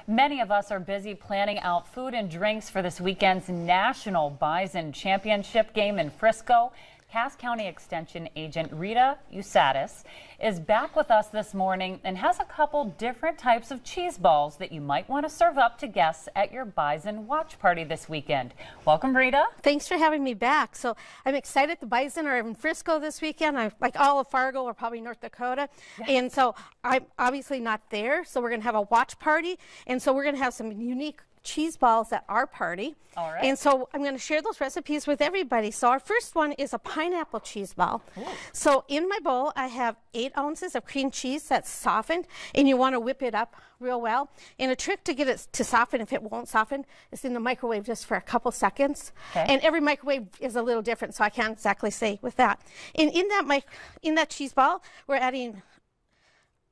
Many of us are busy planning out food and drinks for this weekend's National Bison Championship game in Frisco. Cass County Extension Agent Rita Usatis is back with us this morning and has a couple different types of cheese balls that you might want to serve up to guests at your Bison watch party this weekend. Welcome, Rita. Thanks for having me back. So I'm excited. The Bison are in Frisco this weekend. I'm like all of Fargo or probably North Dakota. Yes. And so I'm obviously not there. So we're going to have a watch party. And so we're going to have some unique cheese balls at our party. All right. And so I'm going to share those recipes with everybody. So our first one is a pineapple cheese ball. Ooh. So in my bowl I have 8 ounces of cream cheese that's softened, and you want to whip it up real well. And a trick to get it to soften, if it won't soften, is in the microwave just for a couple seconds. Okay. And every microwave is a little different, so I can't exactly say with that. And in that cheese ball we're adding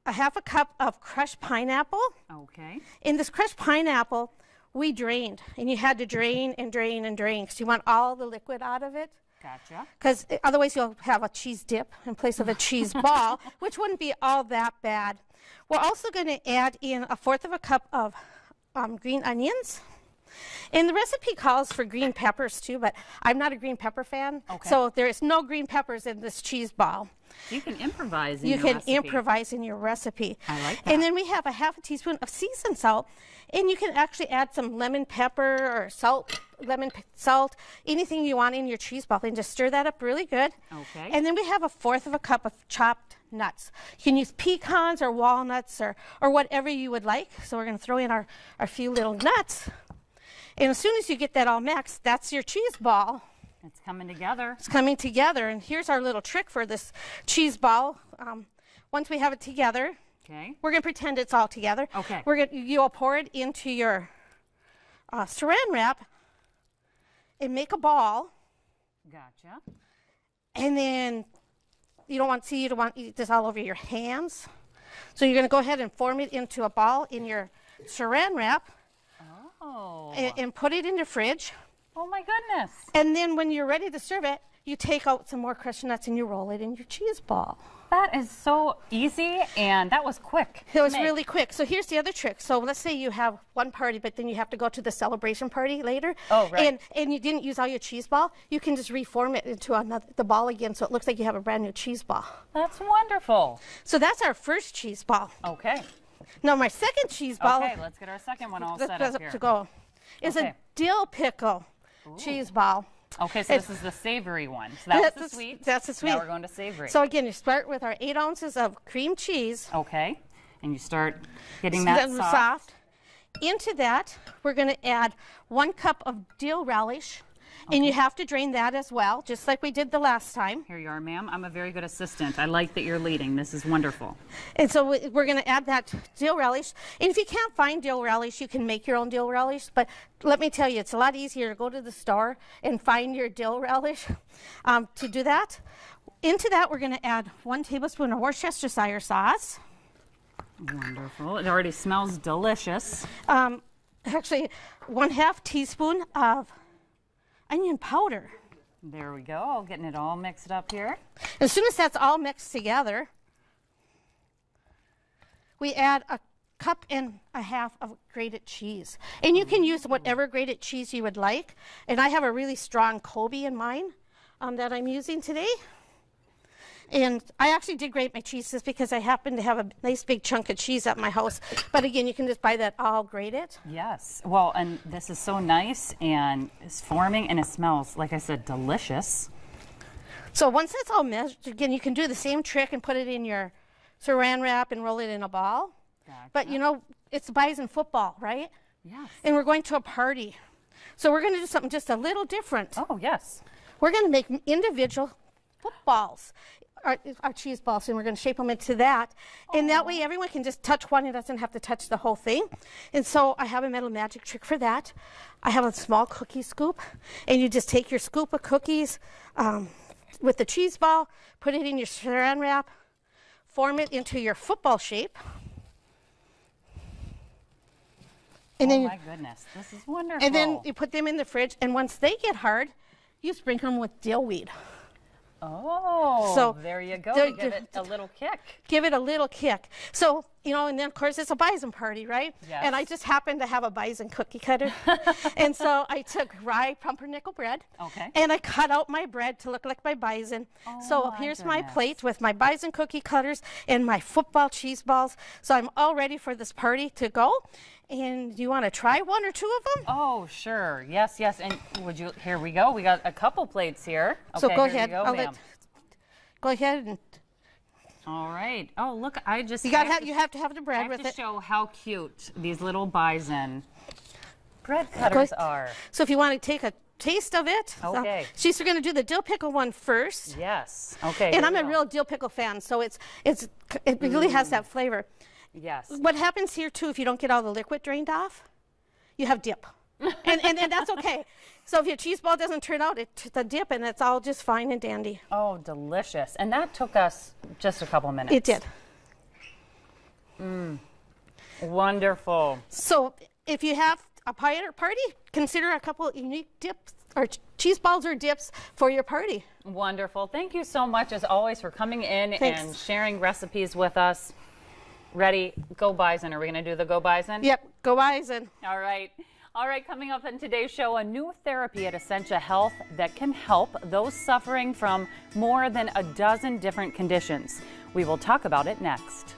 a half a cup of crushed pineapple. Okay. In this crushed pineapple we drained, and you had to drain and drain and drain because you want all the liquid out of it. Gotcha. Because otherwise you'll have a cheese dip in place of a cheese ball, which wouldn't be all that bad. We're also going to add in 1/4 cup of green onions. And the recipe calls for green peppers too, but I'm not a green pepper fan. Okay. So there is no green peppers in this cheese ball. You can improvise in your recipe. You can improvise in your recipe. I like that. And then we have a 1/2 teaspoon of seasoned salt. And you can actually add some lemon pepper or salt, salt, anything you want in your cheese ball, and just stir that up really good. Okay. And then we have 1/4 cup of chopped nuts. You can use pecans or walnuts or whatever you would like. So we're going to throw in our few little nuts. And as soon as you get that all mixed, that's your cheese ball. It's coming together. It's coming together. And here's our little trick for this cheese ball. Once we have it together, okay, we're going to pretend it's all together. Okay. You'll pour it into your saran wrap and make a ball. Gotcha. And then you don't want this all over your hands. So you're going to go ahead and form it into a ball in your saran wrap. Oh. And put it in the fridge. Oh my goodness. And then when you're ready to serve it, you take out some more crushed nuts and you roll it in your cheese ball. That is so easy, and that was quick. It was really quick. So here's the other trick. So let's say you have one party, but then you have to go to the celebration party later. Oh, right. And you didn't use all your cheese ball. You can just reform it into the ball again, so it looks like you have a brand new cheese ball. That's wonderful. So that's our first cheese ball. Okay. Now my second cheese ball. Okay, let's get our second one all set up here. To go. Is a dill pickle cheese ball. Okay, so this is the savory one. So that's the sweet. That's the sweet. Now we're going to savory. So again, you start with our 8 ounces of cream cheese. Okay, and you start getting that soft. Into that, we're going to add 1 cup of dill relish. Okay. And you have to drain that as well, just like we did the last time. Here you are, ma'am. I'm a very good assistant. I like that you're leading. This is wonderful. And so we're going to add that dill relish. And if you can't find dill relish, you can make your own dill relish. But let me tell you, it's a lot easier to go to the store and find your dill relish to do that. Into that, we're going to add 1 tablespoon of Worcestershire sauce. Wonderful. It already smells delicious. Actually, 1/2 teaspoon of onion powder. There we go, getting it all mixed up here. As soon as that's all mixed together, we add 1.5 cups of grated cheese. And you can use whatever grated cheese you would like. And I have a really strong Kobe in mine that I'm using today. And I actually did grate my cheese just because I happen to have a nice big chunk of cheese at my house. But again, you can just buy that all grated. Yes. Well, and this is so nice, and it's forming, and it smells, like I said, delicious. So once that's all measured, again, you can do the same trick and put it in your saran wrap and roll it in a ball. Gotcha. But you know, it's Bison football, right? Yes. And we're going to a party. So we're going to do something just a little different. Oh, yes. We're going to make individual footballs. Our cheese balls, and we're going to shape them into that. And that way everyone can just touch one and doesn't have to touch the whole thing. And so I have a metal magic trick for that. I have a small cookie scoop, and you just take your scoop of cookies with the cheese ball, put it in your saran wrap, form it into your football shape. And oh my goodness, this is wonderful. And then you put them in the fridge, and once they get hard, you sprinkle them with dill weed. Oh, so there you go. Give it a little kick. Give it a little kick. So you know, and then of course it's a Bison party, right? Yes. And I just happened to have a Bison cookie cutter. And so I took rye pumpernickel bread. Okay. And I cut out my bread to look like my Bison. Oh, so my here's my goodness. plate with my Bison cookie cutters and my football cheese balls. So I'm all ready for this party to go. And do you want to try one or two of them? Oh, sure. Yes, yes. And would you, here we go. We got a couple plates here. So Okay, go here you ahead. go, ma'am. Go ahead and All right. Oh, look, I just you have to have the I bread have with to it. show how cute these little Bison bread cutters are. So if you want to take a taste of it, Okay. She's going to do the dill pickle one first. Yes. Okay. And here I'm we a go. real dill pickle fan, so it really has that flavor. Yes. What happens here too, if you don't get all the liquid drained off, you have dip, and that's okay. So if your cheese ball doesn't turn out, it's the dip, and it's all just fine and dandy. Oh, delicious. And that took us just a couple minutes. It did. Wonderful. So if you have a party, consider a couple unique dips or cheese balls or dips for your party. Wonderful. Thank you so much, as always, for coming in Thanks. and sharing recipes with us. Ready? Go Bison. Are we going to do the Go Bison? Yep, go Bison. All right. All right, coming up in today's show, a new therapy at Essentia Health that can help those suffering from more than a dozen different conditions. We will talk about it next.